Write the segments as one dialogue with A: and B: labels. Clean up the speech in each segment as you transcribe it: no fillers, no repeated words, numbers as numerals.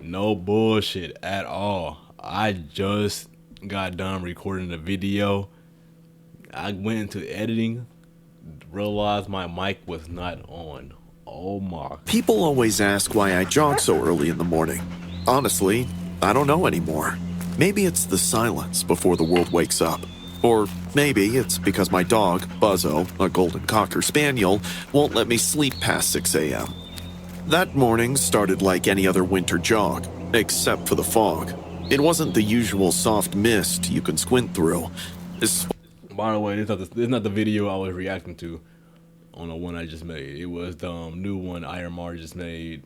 A: No bullshit at all. I just got done recording the video. I went into editing, realized my mic was not on. Oh my.
B: People always ask why I jog so early in the morning. Honestly, I don't know anymore. Maybe it's the silence before the world wakes up. Or maybe it's because my dog, Buzzo, a golden cocker spaniel, won't let me sleep past 6 a.m. That morning started like any other winter jog, except for the fog. It wasn't the usual soft mist you can squint through.
A: By the way, this is not the video I was reacting to on the one I just made. It was the new one Iron Mar just made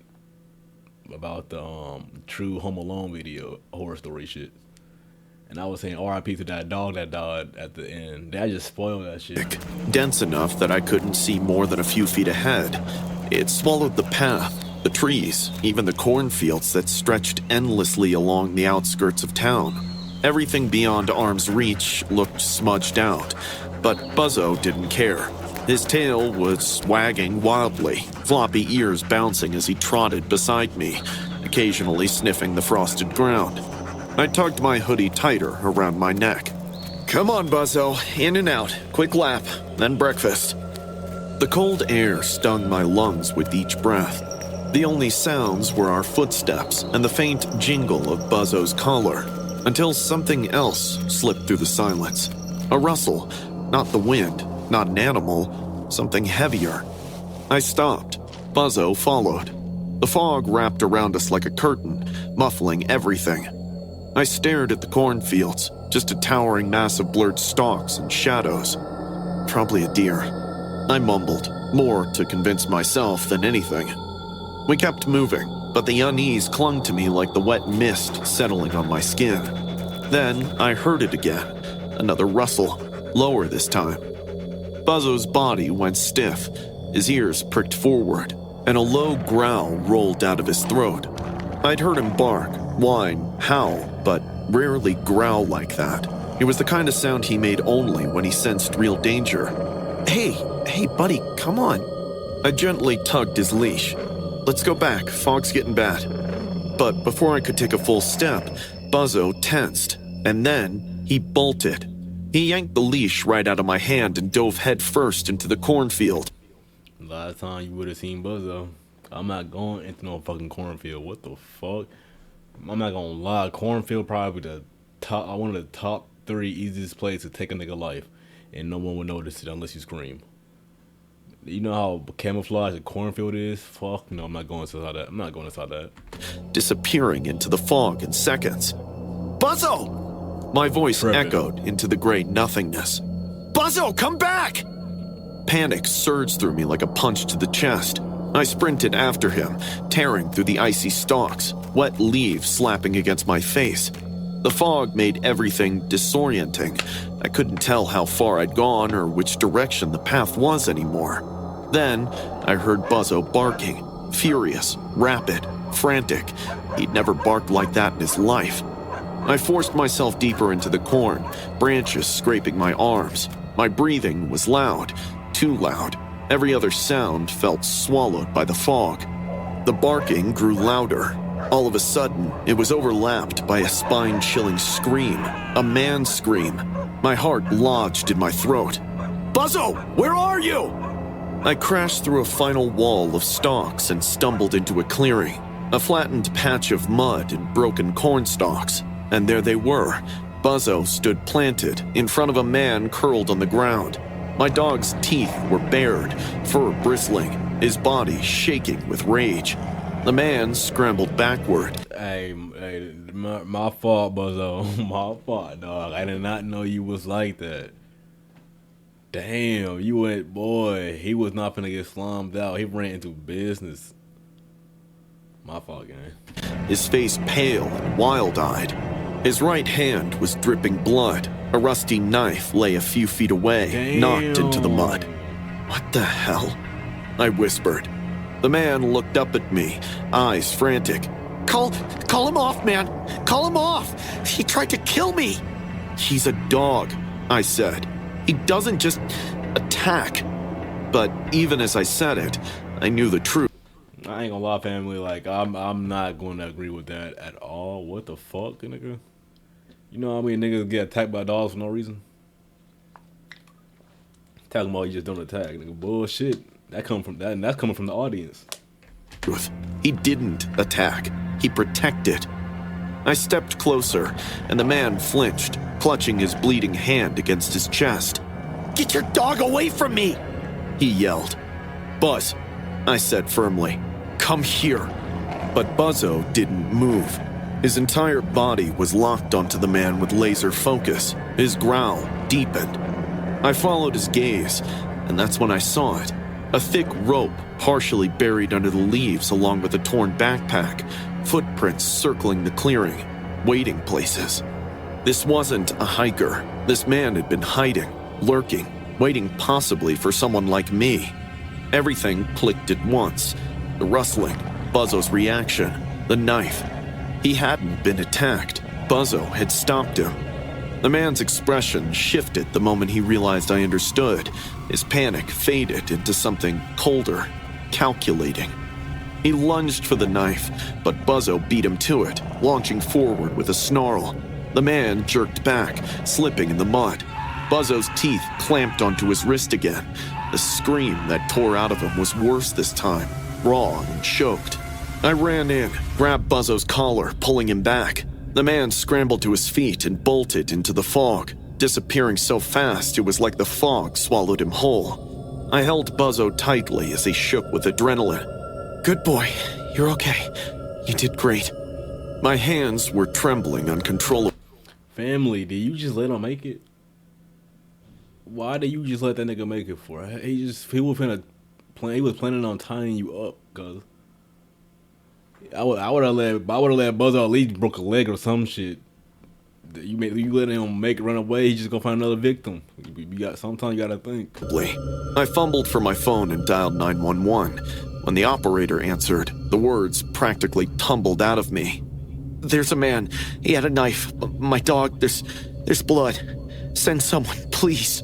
A: about the true Home Alone video, horror story shit. And I was saying R.I.P. to that dog that died at the end. That just spoiled that shit.
B: Dense enough that I couldn't see more than a few feet ahead. It swallowed the path, the trees, even the cornfields that stretched endlessly along the outskirts of town. Everything beyond arm's reach looked smudged out, but Buzzo didn't care. His tail was wagging wildly, floppy ears bouncing as he trotted beside me, occasionally sniffing the frosted ground. I tugged my hoodie tighter around my neck. Come on, Buzzo, in and out, quick lap, then breakfast. The cold air stung my lungs with each breath. The only sounds were our footsteps and the faint jingle of Buzzo's collar, until something else slipped through the silence. A rustle, not the wind, not an animal, something heavier. I stopped. Buzzo followed. The fog wrapped around us like a curtain, muffling everything. I stared at the cornfields, just a towering mass of blurred stalks and shadows. Probably a deer. I mumbled, more to convince myself than anything. We kept moving, but the unease clung to me like the wet mist settling on my skin. Then I heard it again, another rustle, lower this time. Buzzo's body went stiff, his ears pricked forward, and a low growl rolled out of his throat. I'd heard him bark, whine, howl, but rarely growl like that. It was the kind of sound he made only when he sensed real danger. Hey, buddy, come on. I gently tugged his leash. Let's go back, fog's getting bad. But before I could take a full step, Buzzo tensed, and then he bolted. He yanked the leash right out of my hand and dove headfirst into the cornfield.
A: Last time you would have seen Buzzo. I'm not going into no fucking cornfield. What the fuck? I'm not gonna lie. Cornfield probably one of the top 3 easiest places to take a nigga life, and no one would notice it unless you scream. You know how camouflage a cornfield is? Fuck no, I'm not going inside that. I'm not going inside that.
B: Disappearing into the fog in seconds. Buzzo! My voice echoed into the gray nothingness. Buzzo, come back! Panic surged through me like a punch to the chest. I sprinted after him, tearing through the icy stalks, wet leaves slapping against my face. The fog made everything disorienting. I couldn't tell how far I'd gone or which direction the path was anymore. Then, I heard Buzzo barking, furious, rapid, frantic. He'd never barked like that in his life. I forced myself deeper into the corn, branches scraping my arms. My breathing was loud, too loud. Every other sound felt swallowed by the fog. The barking grew louder. All of a sudden, it was overlapped by a spine-chilling scream, a man's scream. My heart lodged in my throat. Buzzo, where are you? I crashed through a final wall of stalks and stumbled into a clearing, a flattened patch of mud and broken corn stalks. And there they were. Buzzo stood planted in front of a man curled on the ground. My dog's teeth were bared, fur bristling, his body shaking with rage. The man scrambled backward.
A: Hey, my fault, Buzzo. My fault, dog. I did not know you was like that. Damn, you went, boy. He was not finna get slummed out. He ran into business. My fault, gang.
B: His face pale and wild-eyed. His right hand was dripping blood. A rusty knife lay a few feet away, knocked into the mud. What the hell? I whispered. The man looked up at me, eyes frantic. Call him off, man. Call him off. He tried to kill me. He's a dog, I said. He doesn't just attack. But even as I said it, I knew the truth.
A: I I ain't gonna lie, family. Like, I'm not gonna agree with that at all. What the fuck, nigga? You know how many niggas get attacked by dogs for no reason? Talking about you just don't attack, nigga. Bullshit. That come from that, and that's coming from the audience.
B: He didn't attack. He protected. I stepped closer, and the man flinched, clutching his bleeding hand against his chest. "Get your dog away from me!" he yelled. "Buzz," I said firmly, "come here." But Buzzo didn't move. His entire body was locked onto the man with laser focus. His growl deepened. I followed his gaze, and that's when I saw it. A thick rope partially buried under the leaves along with a torn backpack, footprints circling the clearing, waiting places. This wasn't a hiker. This man had been hiding, lurking, waiting possibly for someone like me. Everything clicked at once. The rustling, Buzzo's reaction, the knife. He hadn't been attacked. Buzzo had stopped him. The man's expression shifted the moment he realized I understood. His panic faded into something colder, calculating. He lunged for the knife, but Buzzo beat him to it, launching forward with a snarl. The man jerked back, slipping in the mud. Buzzo's teeth clamped onto his wrist again. The scream that tore out of him was worse this time, raw and choked. I ran in, grabbed Buzzo's collar, pulling him back. The man scrambled to his feet and bolted into the fog, disappearing so fast it was like the fog swallowed him whole. I held Buzzo tightly as he shook with adrenaline. "Good boy, you're okay. You did great." My hands were trembling uncontrollably.
A: Family, did you just let him make it? Why did you just let that nigga make it for? He was planning on tying you up, cuz. I would have let Buzzo at least broke a leg or some shit. You let him make it run away, he's just gonna find another victim. Sometimes you gotta think.
B: I fumbled for my phone and dialed 911. When the operator answered, the words practically tumbled out of me. "There's a man. He had a knife. My dog. There's blood. Send someone, please."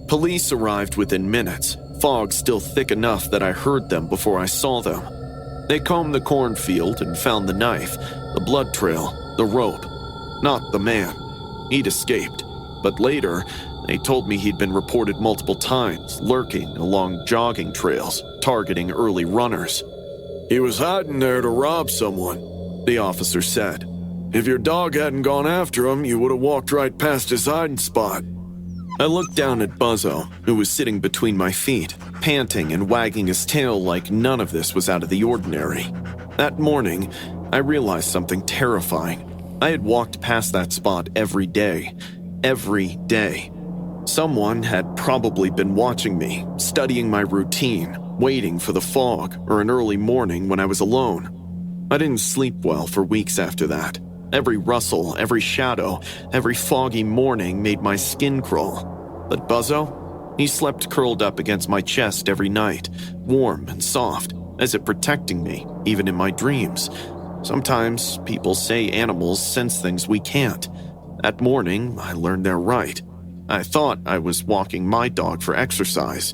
B: Police arrived within minutes, fog still thick enough that I heard them before I saw them. They combed the cornfield and found the knife, the blood trail, the rope. Not the man. He'd escaped. But later, they told me he'd been reported multiple times, lurking along jogging trails, targeting early runners. "He was hiding there to rob someone," the officer said. "If your dog hadn't gone after him, you would have walked right past his hiding spot." I looked down at Buzzo, who was sitting between my feet, panting and wagging his tail like none of this was out of the ordinary. That morning, I realized something terrifying. I had walked past that spot every day. Every day. Someone had probably been watching me, studying my routine, waiting for the fog or an early morning when I was alone. I didn't sleep well for weeks after that. Every rustle, every shadow, every foggy morning made my skin crawl. But Buzzo? He slept curled up against my chest every night, warm and soft, as if protecting me, even in my dreams. Sometimes people say animals sense things we can't. That morning, I learned they're right. I thought I was walking my dog for exercise.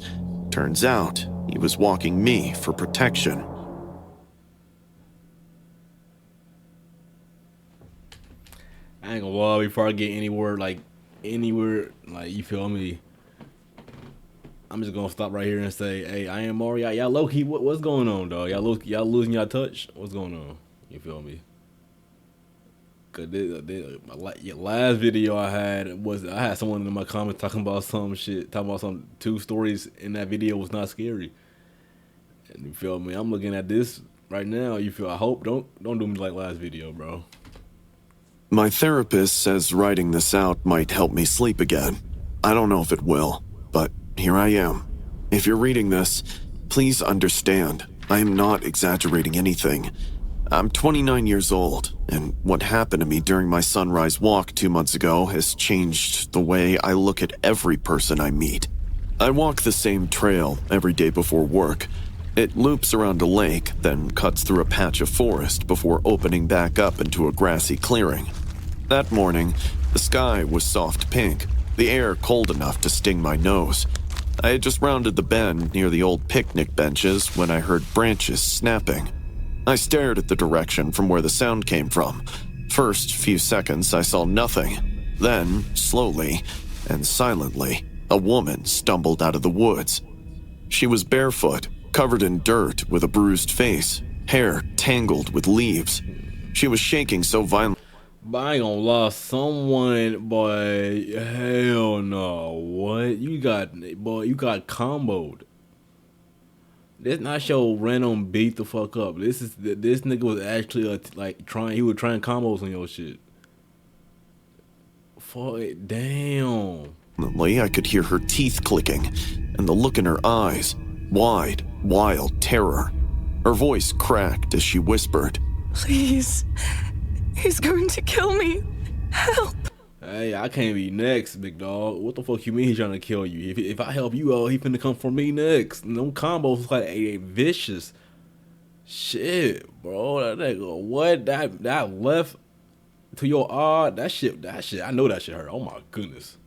B: Turns out, he was walking me for protection.
A: I ain't gonna lie, before I get anywhere, you feel me? I'm just gonna stop right here and say, hey, I am Mario. Y'all low key, what's going on, dog? Y'all losing y'all touch? What's going on? You feel me? Cause my last video I had someone in my comments talking about some shit, talking about some 2 stories in that video was not scary. And you feel me? I'm looking at this right now. You feel? I hope don't do me like last video, bro.
B: My therapist says writing this out might help me sleep again. I don't know if it will, but here I am. If you're reading this, please understand, I am not exaggerating anything. I'm 29 years old, and what happened to me during my sunrise walk 2 months ago has changed the way I look at every person I meet. I walk the same trail every day before work. It loops around a lake, then cuts through a patch of forest before opening back up into a grassy clearing. That morning, the sky was soft pink, the air cold enough to sting my nose. I had just rounded the bend near the old picnic benches when I heard branches snapping. I stared at the direction from where the sound came from. First few seconds, I saw nothing. Then, slowly and silently, a woman stumbled out of the woods. She was barefoot, covered in dirt with a bruised face, hair tangled with leaves. She was shaking so violently.
A: But I ain't gonna lie, someone, boy, hell no. What? You got comboed. This not your random beat the fuck up. This nigga was actually he was trying combos on your shit. Fuck it, damn.
B: I could hear her teeth clicking and the look in her eyes, wide, wild terror. Her voice cracked as she whispered,
C: "Please, he's going to kill me. Help."
A: Hey, I can't be next, big dog. What the fuck you mean he's trying to kill you? If I help you out, he finna come for me next. No combos like a vicious. Shit, bro. That nigga, what? That left to your eye, that shit, I know that shit hurt. Oh my goodness.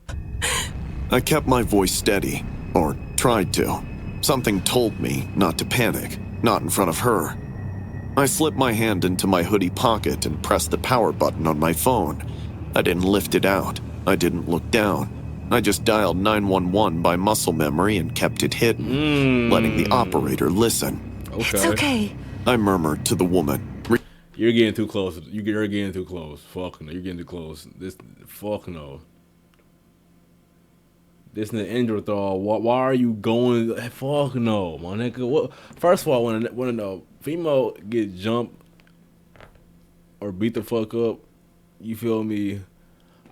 B: I kept my voice steady, or tried to. Something told me not to panic, not in front of her. I slipped my hand into my hoodie pocket and pressed the power button on my phone. I didn't lift it out. I didn't look down. I just dialed 911 by muscle memory and kept it hidden, letting the operator listen.
A: Okay.
C: It's okay.
B: I murmured to the woman.
A: You're getting too close. You're getting too close. Fuck no. You're getting too close. Fuck no. This is Neanderthal. Why are you going? Fuck no, my nigga. What? First of all, when a female get jumped or beat the fuck up, you feel me?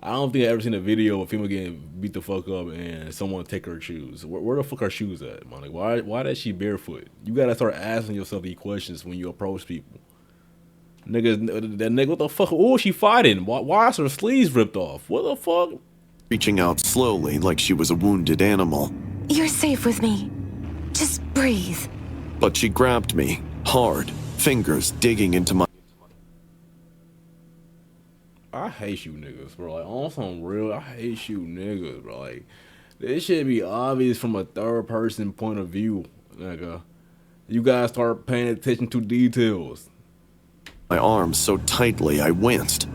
A: I don't think I ever seen a video of a female getting beat the fuck up and someone take her shoes. Where the fuck are shoes at, man? Like, why is she barefoot? You gotta start asking yourself these questions when you approach people. Nigga, what the fuck? Oh, she fighting? Why is her sleeves ripped off? What the fuck?
B: Reaching out slowly like she was a wounded animal.
C: You're safe with me. Just breathe.
B: But she grabbed me, hard, fingers digging into my...
A: I hate you niggas, bro. Like, on some real, I hate you niggas, bro. Like, this should be obvious from a third person point of view, nigga. You guys start paying attention to details.
B: My arms so tightly I winced.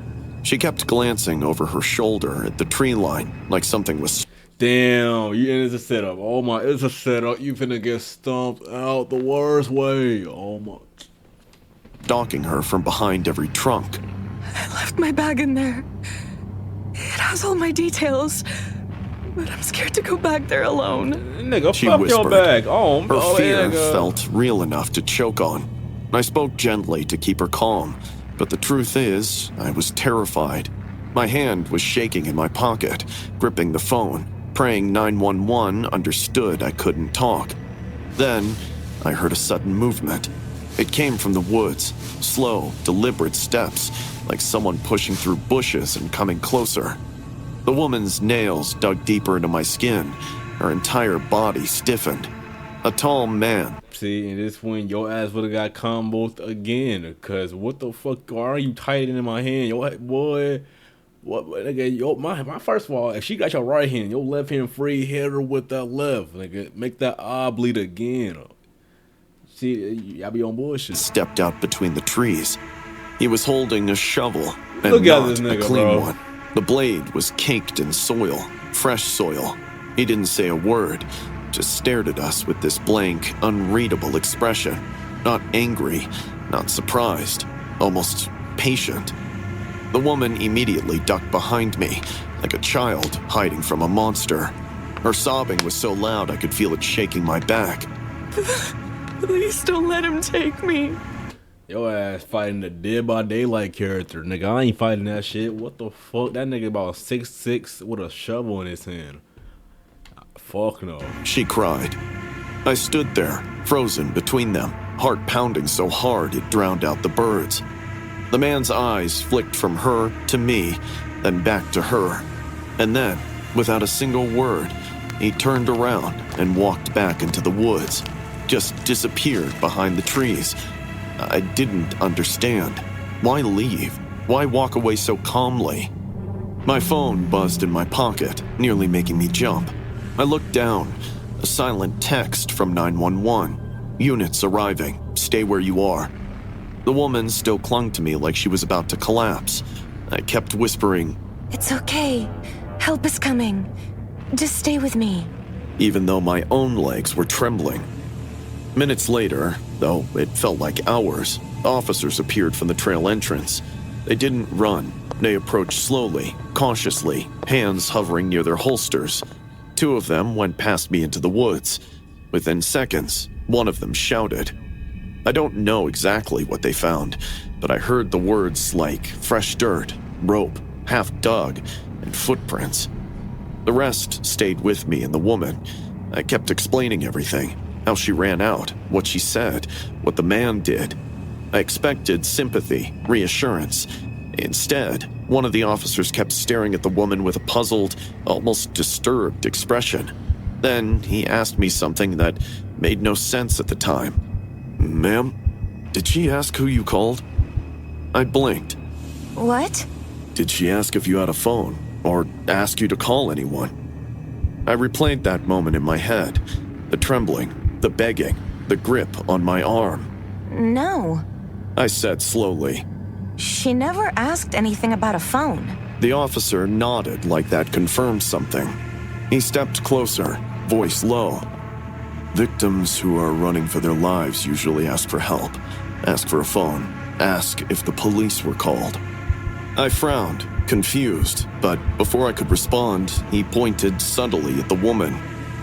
B: She kept glancing over her shoulder at the tree line like something was...
A: Damn, it's a setup. Oh my, it's a setup. You finna get stomped out the worst way. Oh my.
B: Stalking her from behind every trunk.
C: I left my bag in there. It has all my details, but I'm scared to go back there alone.
A: Nigga,
B: She
A: fuck
B: whispered.
A: your bag. Oh,
B: Her fear
A: nigga.
B: felt real enough to choke on. I spoke gently to keep her calm, but the truth is, I was terrified. My hand was shaking in my pocket, gripping the phone, praying 911 understood I couldn't talk. Then, I heard a sudden movement. It came from the woods, slow, deliberate steps, like someone pushing through bushes and coming closer. The woman's nails dug deeper into my skin, her entire body stiffened. A tall man.
A: See, and this when your ass would've got comboed again, cause what the fuck, why are you tightening in my hand? Yo, boy, what, nigga, my first of all, if she got your right hand, your left hand free, hit her with that left, nigga, make that eye bleed again. See, I be on bullshit.
B: Stepped out between the trees. He was holding a shovel, and
A: Look at
B: not
A: this nigga,
B: a clean
A: bro.
B: one. The blade was caked in soil, fresh soil. He didn't say a word, just stared at us with this blank, unreadable expression. Not angry, not surprised, almost patient. The woman immediately ducked behind me, like a child hiding from a monster. Her sobbing was so loud I could feel it shaking my back.
C: Please don't let him take me.
A: Your ass fighting the Dead by Daylight character, nigga. I ain't fighting that shit. What the fuck? That nigga about 6'6" with a shovel in his hand. Fuck no.
B: She cried. I stood there, frozen between them, heart pounding so hard it drowned out the birds. The man's eyes flicked from her to me, then back to her. And then, without a single word, he turned around and walked back into the woods, just disappeared behind the trees. I didn't understand. Why leave? Why walk away so calmly? My phone buzzed in my pocket, nearly making me jump. I looked down. A silent text from 911. Units arriving. Stay where you are. The woman still clung to me like she was about to collapse. I kept whispering,
C: It's okay. Help is coming. Just stay with me.
B: even though my own legs were trembling. Minutes later, though it felt like hours, officers appeared from the trail entrance. They didn't run. They approached slowly, cautiously, hands hovering near their holsters. Two of them went past me into the woods. Within seconds, one of them shouted. I don't know exactly what they found, but I heard the words like fresh dirt, rope, half dug, and footprints. The rest stayed with me and the woman. I kept explaining everything, how she ran out, what she said, what the man did. I expected sympathy, reassurance. Instead, one of the officers kept staring at the woman with a puzzled, almost disturbed expression. Then he asked me something that made no sense at the time. Ma'am, did she ask who you called? I blinked.
C: What?
B: Did she ask if you had a phone, or ask you to call anyone? I replayed that moment in my head. The trembling, the begging, the grip on my arm.
C: No.
B: I said slowly.
C: She never asked anything about a phone.
B: The officer nodded like that confirmed something. He stepped closer, voice low. Victims who are running for their lives usually ask for help, ask for a phone, ask if the police were called. I frowned, confused, but before I could respond, he pointed subtly at the woman.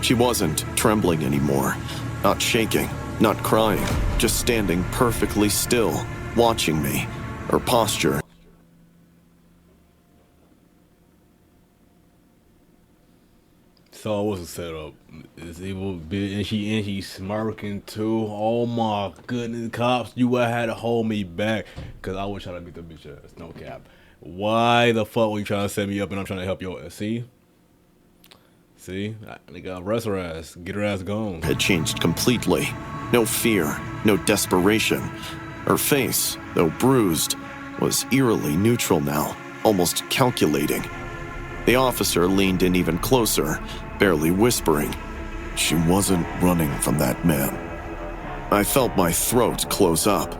B: She wasn't trembling anymore, not shaking, not crying, just standing perfectly still, watching me, her posture.
A: So it was a setup. This evil bitch, and she smirking too. Oh my goodness, cops, you would have had to hold me back, cause I was trying to beat the bitch ass. No cap. Why the fuck were you trying to set me up and I'm trying to help you? See, they got arrest her ass, get her ass gone.
B: Had changed completely. No fear, no desperation. Her face, though bruised, was eerily neutral now, almost calculating. The officer leaned in even closer, barely whispering. She wasn't running from that man. I felt my throat close up.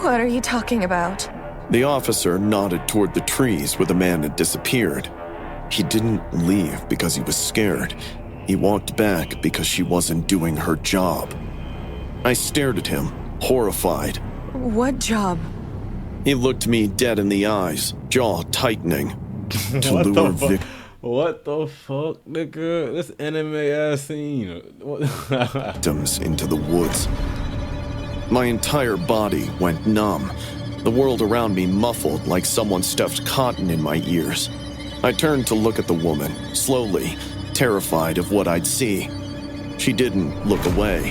C: What are you talking about?
B: The officer nodded toward the trees where the man had disappeared. He didn't leave because he was scared. He walked back because she wasn't doing her job. I stared at him, horrified.
C: What job?
B: He looked me dead in the eyes, jaw tightening. To
A: What
B: lure
A: the fuck? What the fuck, nigga? This anime ass scene.
B: victims into the woods. My entire body went numb. The world around me muffled like someone stuffed cotton in my ears. I turned to look at the woman, slowly, terrified of what I'd see. She didn't look away.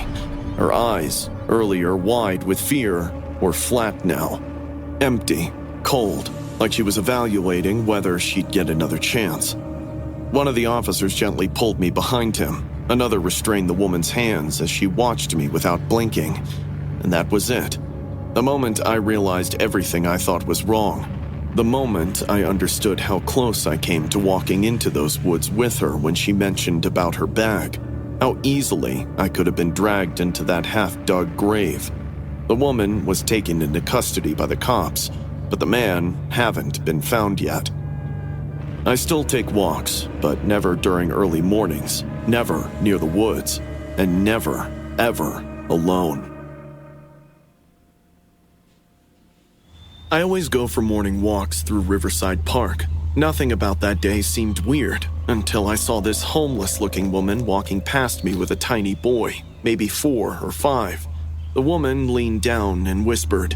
B: Her eyes, earlier wide with fear, were flat now. Empty, cold, like she was evaluating whether she'd get another chance. One of the officers gently pulled me behind him. Another restrained the woman's hands as she watched me without blinking. And that was it. The moment I realized everything I thought was wrong. The moment I understood how close I came to walking into those woods with her when she mentioned about her bag. How easily I could have been dragged into that half-dug grave. The woman was taken into custody by the cops, but the man haven't been found yet. I still take walks, but never during early mornings, never near the woods, and never, ever alone. I always go for morning walks through Riverside Park. Nothing about that day seemed weird until I saw this homeless-looking woman walking past me with a tiny boy, maybe 4 or 5. The woman leaned down and whispered,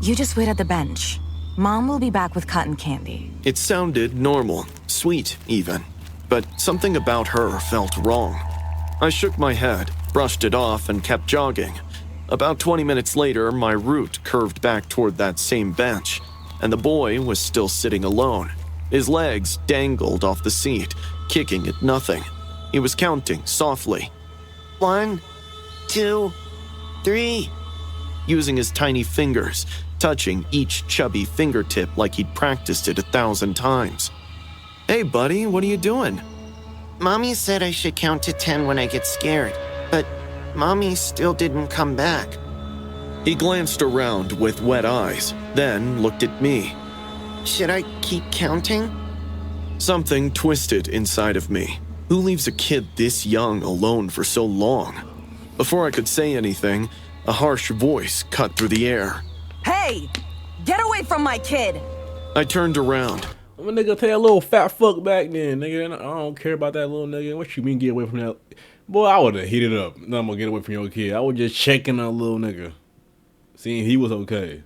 C: You just wait at the bench. Mom will be back with cotton candy.
B: It sounded normal, sweet even, but something about her felt wrong. I shook my head, brushed it off, and kept jogging. About 20 minutes later, my route curved back toward that same bench, and the boy was still sitting alone. His legs dangled off the seat, kicking at nothing. He was counting softly. 1, 2, 3, using his tiny fingers, touching each chubby fingertip like he'd practiced it 1,000 times. Hey, buddy, what are you doing?
D: Mommy said I should count to 10 when I get scared, but Mommy still didn't come back.
B: He glanced around with wet eyes, then looked at me.
D: Should I keep counting?
B: Something twisted inside of me. Who leaves a kid this young alone for so long? Before I could say anything, a harsh voice cut through the air.
E: Hey! Get away from my kid!
B: I turned around.
A: I'm a nigga, tell that little fat fuck back then, nigga. I don't care about that little nigga. What you mean get away from that? Boy, I would have hit it up. No, I'm gonna get away from your kid. I was just checking on little nigga. Seeing he was okay.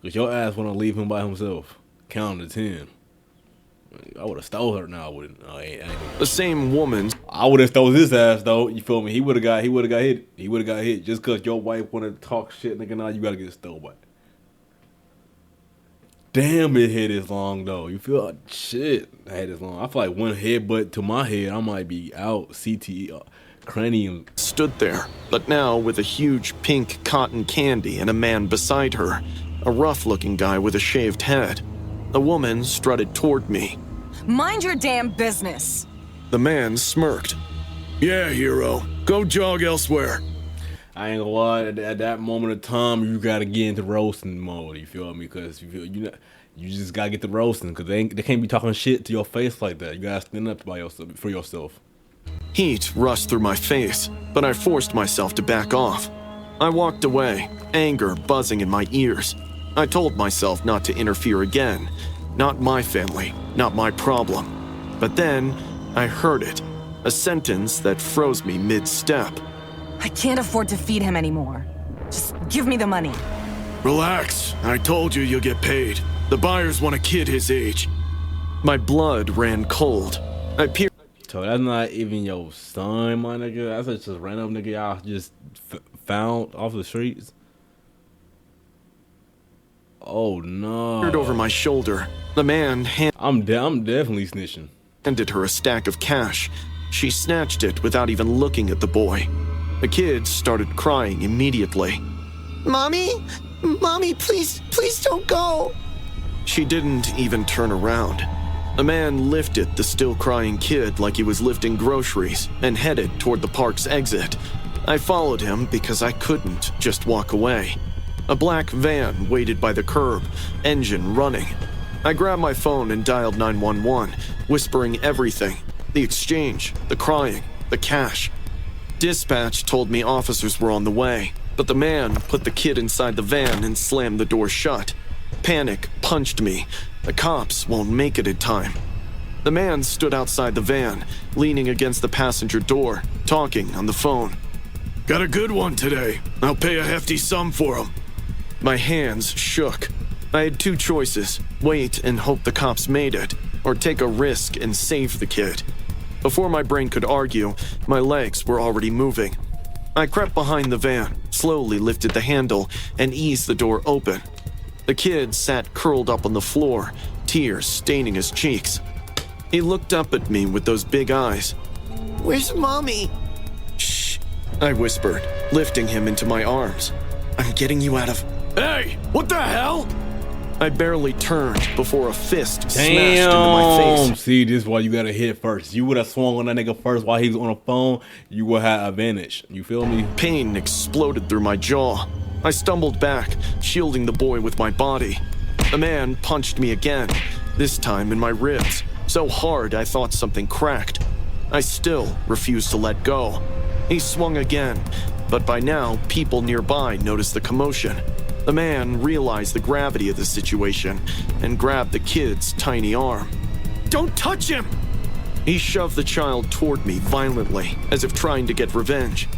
A: Cause your ass wanna leave him by himself. Counting to 10. I would have stole her. No, I wouldn't. No, I ain't.
B: The same woman.
A: I would have stole his ass though. You feel me? He would have got hit. He would have got hit just cause your wife wanna talk shit, nigga. Now you gotta get stole by. Damn, it hit this long though. You feel like shit? I had this long. I feel like one headbutt to my head, I might be out. CTE, cranium.
B: Stood there, but now with a huge pink cotton candy and a man beside her, a rough-looking guy with a shaved head. The woman strutted toward me.
E: Mind your damn business.
B: The man smirked. Yeah, hero. Go jog elsewhere.
A: I ain't gonna lie, at that moment of time, you gotta get into roasting mode. You feel me? Because you just gotta get the roasting. Because they can't be talking shit to your face like that. You gotta stand up for yourself.
B: Heat rushed through my face, but I forced myself to back off. I walked away, anger buzzing in my ears. I told myself not to interfere again. Not my family, not my problem. But then, I heard it. A sentence that froze me mid-step.
E: I can't afford to feed him anymore. Just give me the money.
B: Relax. I told you you'll get paid. The buyers want a kid his age. My blood ran cold. I peered.
A: So that's not even your son, my nigga. That's just a random nigga y'all just found off the streets. Oh no.
B: Peered over my shoulder. The man
A: I'm definitely snitching.
B: Handed her a stack of cash. She snatched it without even looking at the boy. The kid started crying immediately.
D: Mommy? Mommy, please don't go.
B: She didn't even turn around. The man lifted the still crying kid like he was lifting groceries and headed toward the park's exit. I followed him because I couldn't just walk away. A black van waited by the curb, engine running. I grabbed my phone and dialed 911, whispering everything. The exchange, the crying, the cash. Dispatch told me officers were on the way, but the man put the kid inside the van and slammed the door shut. Panic punched me. The cops won't make it in time. The man stood outside the van, leaning against the passenger door, talking on the phone. Got a good one today. I'll pay a hefty sum for him. My hands shook. I had two choices: wait and hope the cops made it, or take a risk and save the kid. Before my brain could argue, my legs were already moving. I crept behind the van, slowly lifted the handle, and eased the door open. The kid sat curled up on the floor, tears staining his cheeks. He looked up at me with those big eyes.
D: Where's Mommy?
B: Shh, I whispered, lifting him into my arms. I'm getting you out of... Hey, what the hell? I barely turned before a fist smashed into my face.
A: See, this is why you gotta hit first. You would have swung on that nigga first while he was on the phone, you would have advantage. You feel me?
B: Pain exploded through my jaw. I stumbled back, shielding the boy with my body. The man punched me again, this time in my ribs, so hard I thought something cracked. I still refused to let go. He swung again, but by now, people nearby noticed the commotion. The man realized the gravity of the situation and grabbed the kid's tiny arm. Don't touch him! He shoved the child toward me violently, as if trying to get revenge.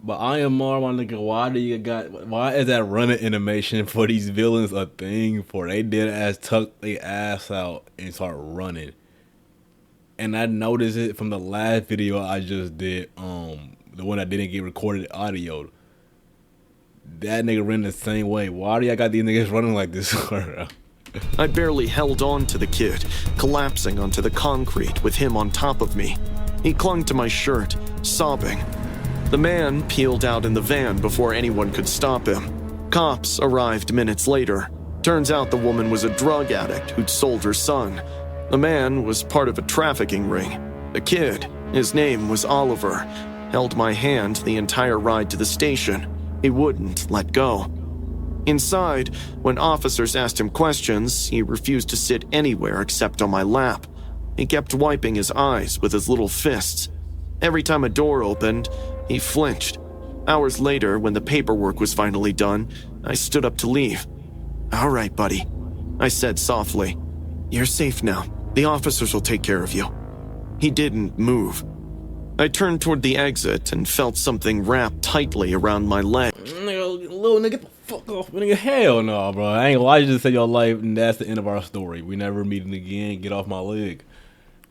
A: But I am more my nigga, why is that running animation for these villains a thing for? They did as tuck their ass out and start running. And I noticed it from the last video I just did, the one that didn't get recorded audio. That nigga ran the same way. Why do y'all got these niggas running like this?
B: I barely held on to the kid, collapsing onto the concrete with him on top of me. He clung to my shirt, sobbing. The man peeled out in the van before anyone could stop him. Cops arrived minutes later. Turns out the woman was a drug addict who'd sold her son. The man was part of a trafficking ring. The kid, his name was Oliver, held my hand the entire ride to the station. He wouldn't let go. Inside, when officers asked him questions, he refused to sit anywhere except on my lap. He kept wiping his eyes with his little fists. Every time a door opened, he flinched. Hours later, when the paperwork was finally done, I stood up to leave. "All right, buddy," I said softly. "You're safe now. The officers will take care of you." He didn't move. I turned toward the exit and felt something wrapped tightly around my leg.
A: Nigga, little nigga, get the fuck off, nigga. Hell no, bro. I ain't gonna lie, you just said your life, and that's the end of our story. We never meeting again. Get off my leg.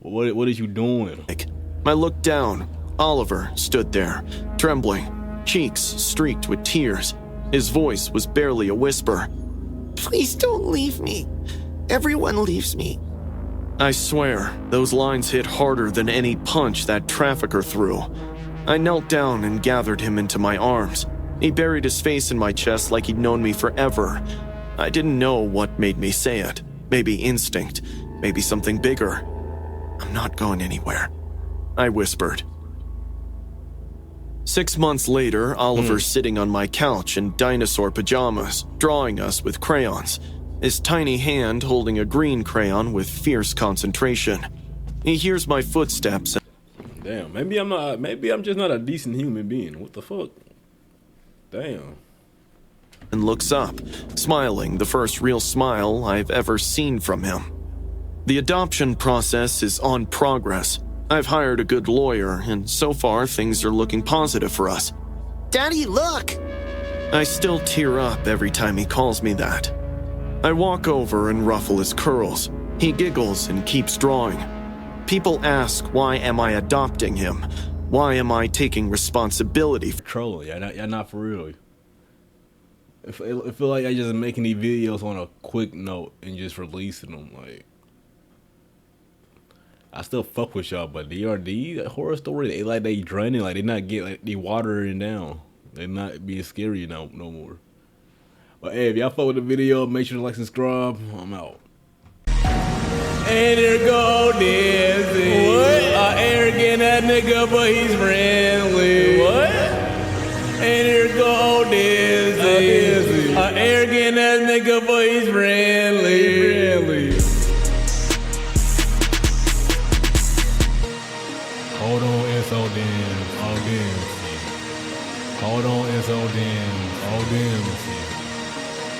A: What is you doing?
B: I looked down. Oliver stood there, trembling, cheeks streaked with tears. His voice was barely a whisper.
D: Please don't leave me. Everyone leaves me.
B: I swear, those lines hit harder than any punch that trafficker threw. I knelt down and gathered him into my arms. He buried his face in my chest like he'd known me forever. I didn't know what made me say it. Maybe instinct, maybe something bigger. "I'm not going anywhere," I whispered. 6 months later, Oliver's sitting on my couch in dinosaur pajamas, drawing us with crayons. His tiny hand holding a green crayon with fierce concentration. He hears my footsteps.
A: Damn, maybe I'm just not a decent human being. What the fuck? Damn.
B: And looks up, smiling, the first real smile I've ever seen from him. The adoption process is on progress. I've hired a good lawyer, and so far things are looking positive for us.
D: Daddy, look!
B: I still tear up every time he calls me that. I walk over and ruffle his curls. He giggles and keeps drawing. People ask, why am I adopting him? Why am I taking responsibility?
A: Trolling, y'all not for real. I feel like I just making these videos on a quick note and just releasing them. Like, I still fuck with y'all, but DRD, that horror story, they draining, like they watering down. They not being scary no more. But hey, if y'all fuck with the video, make sure to like, subscribe. I'm out. And there go Dizzy. What? Arrogant that nigga, but he's friendly. What? And there go Dizzy. Arrogant that nigga, but he's friendly. Hold on, SO damn. Oh damn. Hold on, SO damn. Oh damn.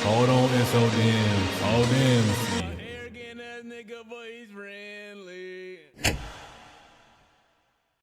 A: Hold on, SO damn. Oh damn. Arrogant ass nigga, but he's friendly.